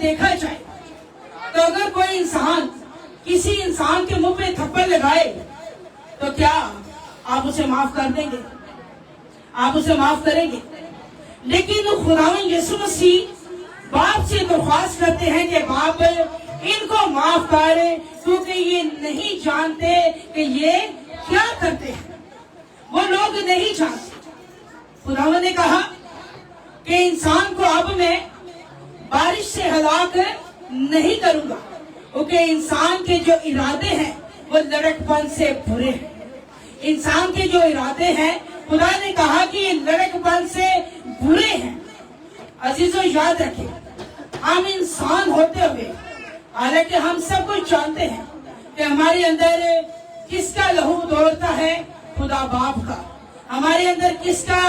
دیکھا جائے تو اگر کوئی انسان کسی انسان کے منہ پہ تھپڑ لگائے تو کیا آپ اسے معاف کر دیں گے؟ آپ اسے معاف کریں گے؟ لیکن خداوند یسوع مسیح باپ سے درخواست کرتے ہیں کہ باپ ان کو معاف کرے کیونکہ یہ نہیں جانتے کہ یہ کیا کرتے ہیں. وہ لوگ نہیں جانتے. خداوند نے کہا کہ انسان کو اب میں بارش سے ہلاک نہیں کروں گا کیونکہ انسان کے جو ارادے ہیں وہ لڑکپن سے برے ہیں. انسان کے جو ارادے ہیں خدا نے کہا کہ یہ لڑکپن سے برے ہیں. عزیزو یاد رکھیں ہم انسان ہوتے ہوئے حالانکہ ہم سب کچھ جانتے ہیں کہ ہمارے اندر کس کا لہو دوڑتا ہے؟ خدا باپ کا. ہمارے اندر کس کا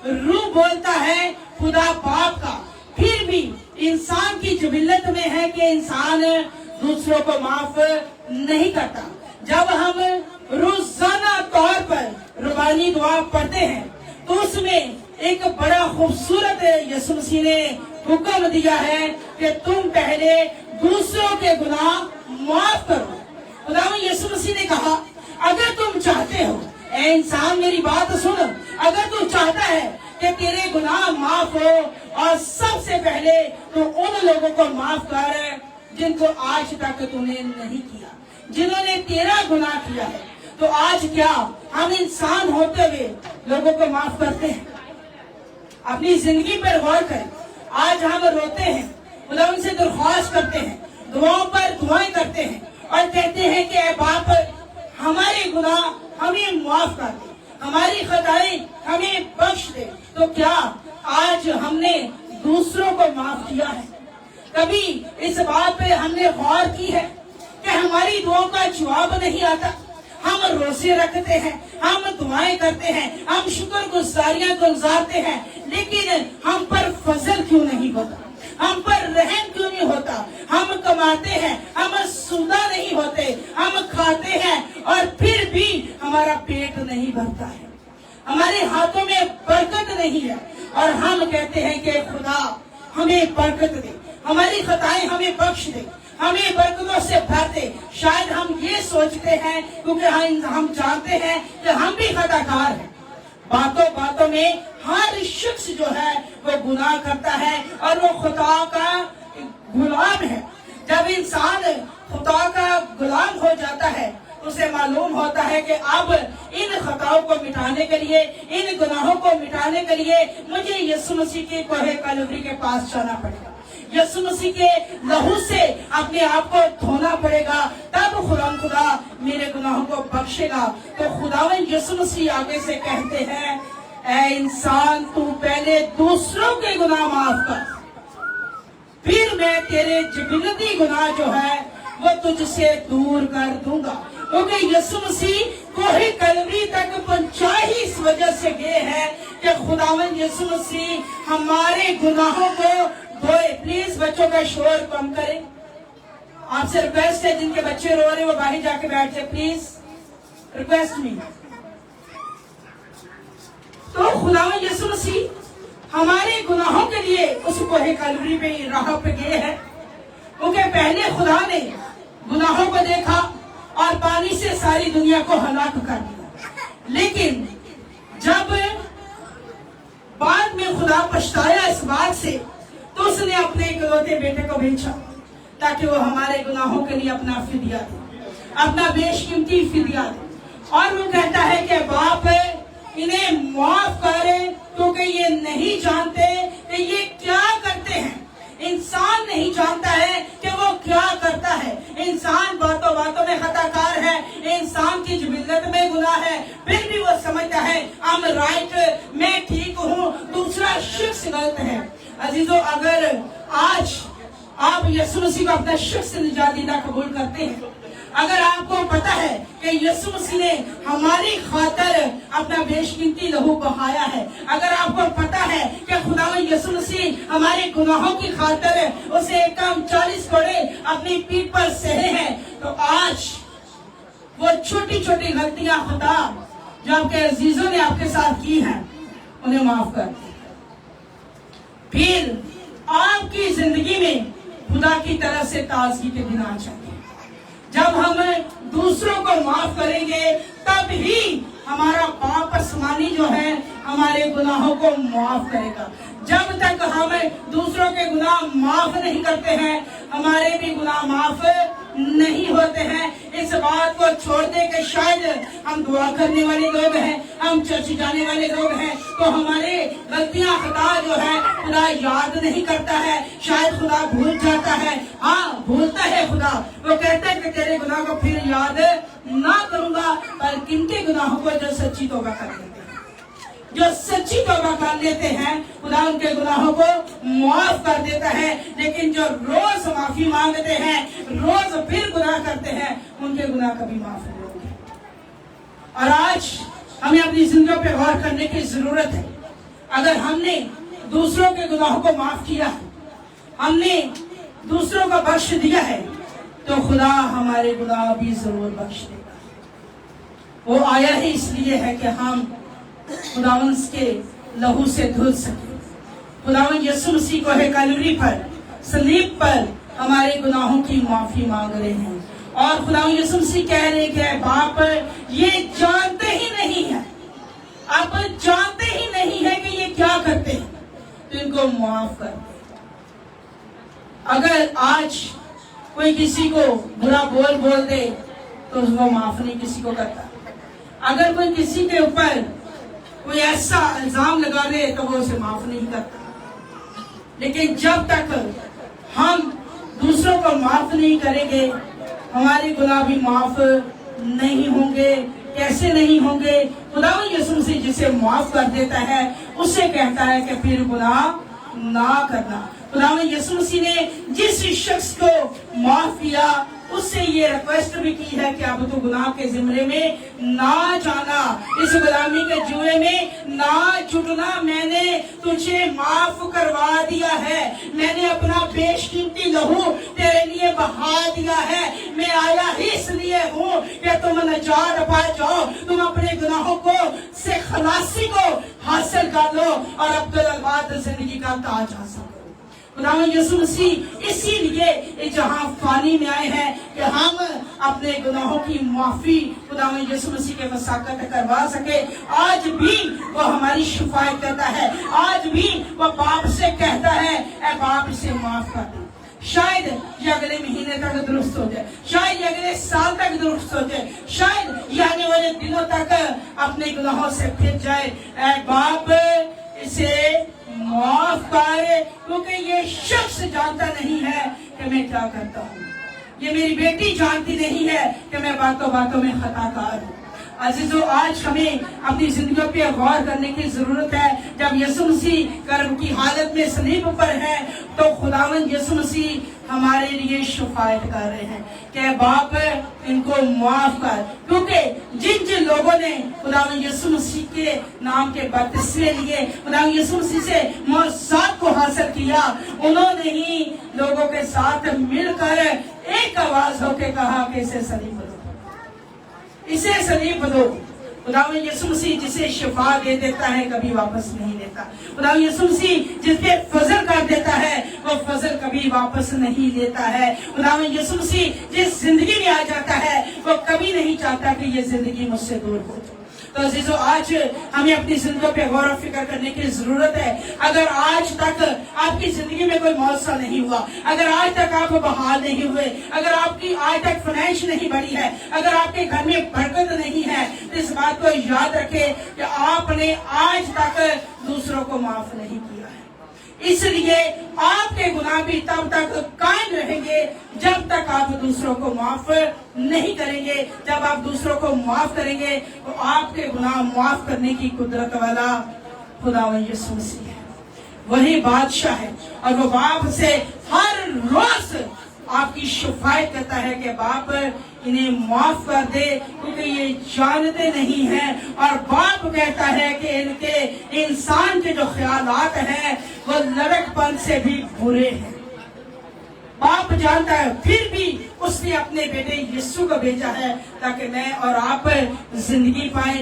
روح بولتا ہے؟ خدا باپ کا. پھر بھی انسان کی جبلت میں ہے کہ انسان دوسروں کو معاف نہیں کرتا. جب ہم روزانہ طور پر ربانی دعا پڑھتے ہیں تو اس میں ایک بڑا خوبصورت یسوع مسیح نے حکم دیا ہے کہ تم پہلے دوسروں کے گناہ معاف کرو. خداوند یسوع مسیح نے کہا اگر تم چاہتے ہو اے انسان میری بات سن، اگر تو چاہتا ہے کہ تیرے گناہ معاف ہو اور سب سے پہلے تو ان لوگوں کو معاف کر جن کو آج تک تو نے نہیں کیا، جنہوں نے تیرا گناہ کیا ہے. تو آج کیا ہم انسان ہوتے ہوئے لوگوں کو معاف کرتے ہیں؟ اپنی زندگی پر غور کریں. آج ہم روتے ہیں، خداوند سے درخواست کرتے ہیں، دعاؤں پر دعائیں کرتے ہیں اور کہتے ہیں کہ اے باپ ہمارے گناہ ہمیں معاف کر دے، ہماری خطائیں ہمیں بخش دے. تو کیا آج ہم نے دوسروں کو معاف کیا ہے؟ کبھی اس بات پہ ہم نے غور کی ہے کہ ہماری دعاؤں کا جواب نہیں آتا؟ ہم روزے رکھتے ہیں، ہم دعائیں کرتے ہیں، ہم شکر گزاریاں گزارتے ہیں، لیکن ہم پر فضل کیوں نہیں ہوتا؟ ہم پر رحم کیوں نہیں ہوتا؟ ہم کماتے ہیں، ہم سودا نہیں ہوتے، ہم کھاتے ہیں اور پھر بھی ہمارا پیٹ نہیں بھرتا ہے، ہمارے ہاتھوں میں برکت نہیں ہے اور ہم کہتے ہیں کہ خدا ہمیں برکت دے، ہماری خطائیں ہمیں بخش دے، ہمیں برکتوں سے بھر دے. شاید ہم یہ سوچتے ہیں کیونکہ ہم جانتے ہیں کہ ہم بھی خطا کار ہیں. باتوں باتوں میں ہر شخص جو ہے وہ گناہ کرتا ہے اور وہ خدا کا غلام ہے. جب انسان خدا کا غلام ہو جاتا ہے اسے معلوم ہوتا ہے کہ اب ان خطاؤں کو مٹانے کے لیے، ان گناہوں کو مٹانے کے لیے مجھے یسوع مسیح کے کوہ کلوری کے پاس جانا پڑے گا، یسوع مسیح کے لہو سے اپنے آپ کو دھونا پڑے گا، تب خدا میرے گناہوں کو بخشے گا. تو خداوند یسوع مسیح آگے سے کہتے ہیں اے انسان تو پہلے دوسروں کے گناہ معاف کر، پھر میں تیرے جبلتی گناہ جو ہے وہ تجھ سے دور کر دوں گا. کیونکہ یسوع مسیح کوہ کلوری تک پہنچا ہی اس وجہ سے گئے ہیں کہ خداوند یسوع مسیح ہمارے گناہوں کو دھوئے. پلیز بچوں کا شور کم کریں. آپ سے ریکویسٹ ہے جن کے بچے رو رہے ہیں وہ باہر جا کے بیٹھ جائے، پلیز ریکویسٹ می. تو خداوند یسوع مسیح ہمارے گناہوں کے لیے اس کوہ کلوری پہ راہ پہ گئے ہیں کیونکہ پہلے خدا نے گناہوں کو دیکھا اور پانی سے ساری دنیا کو ہلاک کر دیا. لیکن جب بعد میں خدا پچھتایا اس بات سے تو اس نے اپنے اکلوتے بیٹے کو بھیجا تاکہ وہ ہمارے گناہوں کے لیے اپنا فدیہ دے، اپنا بیش قیمتی فدیہ دے. اور وہ کہتا ہے کہ باپ انہیں معاف کرے کیونکہ یہ نہیں جانتے کہ یہ کیا کرتے ہیں. انسان نہیں جانتا ہے کہ وہ کیا کرتا ہے. انسان باتوں باتوں میں خطا کار ہے، انسان کی جبلت میں گناہ ہے، پھر بھی وہ سمجھتا ہے I'm right، میں ٹھیک ہوں، دوسرا شخص غلط ہے. عزیزو اگر آج آپ یسوع مسیح کو اپنا شخص نجات دہندہ قبول کرتے ہیں، اگر آپ کو پتا ہے کہ یسوع مسیح نے ہماری خاطر اپنا بیش قیمتی لہو بہایا ہے، اگر آپ کو پتا ہے کہ خداوند یسوع مسیح ہمارے گناہوں کی خاطر اسے کم 40 کوڑے اپنی پیٹھ پر سہے ہیں، تو آج وہ چھوٹی چھوٹی غلطیاں خدا جو آپ کے عزیزوں نے آپ کے ساتھ کی ہیں انہیں معاف کر دیں. پھر آپ کی زندگی میں خدا کی طرف سے تازگی کے دن آ جائیں گے۔ جب ہم دوسروں کو معاف کریں گے تب ہی ہمارا باپ آسمانی جو ہے ہمارے گناہوں کو معاف کرے گا۔ جب تک ہم دوسروں کے گناہ معاف نہیں کرتے ہیں ہمارے بھی گناہ معاف نہیں ہوتے ہیں۔ اس بات کو چھوڑ دے کہ شاید ہم دعا کرنے والے لوگ ہیں، ہم چرچ جانے والے لوگ ہیں تو ہمارے غلطیاں خطا جو ہے خدا یاد نہیں کرتا ہے، شاید خدا بھول جاتا ہے۔ ہاں بھولتا ہے خدا، وہ کہتا ہے کہ تیرے گناہ کو پھر یاد نہ کروں گا، پر کن کے گناہوں کو جو سچی توبہ کر لیتے ہیں، جو سچی توبہ کر لیتے ہیں خدا ان کے گناہوں کو معاف کر دیتا ہے۔ لیکن جو روز معافی مانگتے ہیں، روز پھر گناہ کرتے ہیں، ان کے گناہ کبھی معاف نہیں ہوں گے۔ اور آج ہمیں اپنی زندگیوں پہ غور کرنے کی ضرورت ہے۔ اگر ہم نے دوسروں کے گناہوں کو معاف کیا ہے، ہم نے دوسروں کو بخش دیا ہے، تو خدا ہمارے گناہ بھی ضرور بخش دے گا۔ وہ آیا ہی اس لیے ہے کہ ہم خداوند کے لہو سے دھل سکے۔ خداوند یسوع مسیح کو کلوری پر، صلیب پر ہمارے گناہوں کی معافی مانگ رہے ہیں، اور خداوند یسوع مسیح کہہ رہے کہ باپ یہ جانتے ہی نہیں ہے، آپ جانتے ہی نہیں ہے کہ یہ کیا کرتے ہیں، تو ان کو معاف کر دیں۔ اگر آج کوئی کسی کو برا بول دے تو اس کو معاف نہیں کسی کو کرتا۔ اگر کوئی کسی کے اوپر کوئی ایسا الزام لگا دے تو وہ اسے معاف نہیں کرتا۔ لیکن جب تک ہم دوسروں کو معاف نہیں کریں گے ہمارے گناہ بھی معاف نہیں ہوں گے۔ کیسے نہیں ہوں گے؟ خداوند یسوع مسیح جسے معاف کر دیتا ہے اسے کہتا ہے کہ پھر گناہ نہ کرنا۔ خداوند یسوع مسیح نے جس شخص کو معاف کیا اس سے یہ ریکویسٹ بھی کی ہے کہ اب تو گناہ کے زمرے میں نہ جانا، اس غلامی کے جوئے میں نہ چھوٹنا۔ میں نے تجھے معاف کروا دیا ہے، میں نے اپنا بیش قیمتی لہو تیرے لیے بہا دیا ہے۔ میں آیا ہی اس لیے ہوں کہ تم نجات پا جاؤ، تم اپنے گناہوں کو سے خلاصی کو حاصل کر لو اور عبدالآباد زندگی کا تاج حاصل کرو۔ خداوند یسوع مسیح اسی لیے جہاں فانی میں آئے ہیں کہ ہم اپنے گناہوں کی معافی خداوند یسوع مسیح کے مساقت کروا سکے۔ آج بھی وہ ہماری شفاعت کرتا ہے، آج بھی وہ باپ سے کہتا ہے اے باپ اسے معاف کر دے۔ شاید یہ اگلے مہینے تک درست ہو جائے، شاید یہ اگلے سال تک درست ہو جائے، شاید یہ آنے والے دنوں تک اپنے گناہوں سے پھر جائے۔ اے باپ اسے معاف کر، کیونکہ یہ شخص جانتا نہیں ہے کہ میں کیا کرتا ہوں، یہ میری بیٹی جانتی نہیں ہے کہ میں باتوں باتوں میں خطا کار ہوں۔ عزیزو، آج ہمیں اپنی زندگیوں پہ غور کرنے کی ضرورت ہے۔ جب یسوع مسیح کرب کی حالت میں صلیب پر ہے تو خداوند یسوع مسیح ہمارے لیے شفاعت کر رہے ہیں کہ باپ ان کو معاف کر، کیونکہ جن لوگوں نے خداوند یسوع مسیح کے نام کے بپتسمے لیے، خداوند یسوع مسیح سے معجزات کو حاصل کیا، انہوں نے ہی لوگوں کے ساتھ مل کر ایک آواز ہو کے کہا کہ اسے صلیب دو، اسے صلیب دو۔ خداوند یسوع مسیح جسے شفا دے دیتا ہے کبھی واپس نہیں لیتا۔ خداوند یسوع مسیح جس پہ فضل کر دیتا ہے وہ فضل کبھی واپس نہیں لیتا ہے۔ خداوند یسوع مسیح جس زندگی میں آ جاتا ہے وہ کبھی نہیں چاہتا کہ یہ زندگی مجھ سے دور ہو جائے۔ تو عزیزو، آج ہمیں اپنی زندگیوں پہ غور و فکر کرنے کی ضرورت ہے۔ اگر آج تک آپ کی زندگی میں کوئی معجزہ نہیں ہوا، اگر آج تک آپ بحال نہیں ہوئے، اگر آپ کی آج تک فنائش نہیں بڑھی ہے، اگر آپ کے گھر میں برکت نہیں ہے، تو اس بات کو یاد رکھیں کہ آپ نے آج تک دوسروں کو معاف نہیں کیا ہے۔ اس لیے آپ کے گناہ بھی تب تک قائم رہیں گے جب تک آپ دوسروں کو معاف نہیں کریں گے۔ جب آپ دوسروں کو معاف کریں گے تو آپ کے گناہ معاف کرنے کی قدرت والا خداوند یسوع مسیح ہے، وہی بادشاہ ہے، اور وہ باپ سے ہر روز آپ کی شفاعت کرتا ہے کہ باپ انہیں معاف کر دے کیونکہ یہ جانتے نہیں ہیں۔ اور باپ کہتا ہے کہ ان کے انسان کے جو خیالات ہیں وہ لڑک پن سے بھی برے ہیں۔ باپ جانتا ہے، پھر بھی اس نے اپنے بیٹے یسوع کو بھیجا ہے تاکہ میں اور آپ زندگی پائیں۔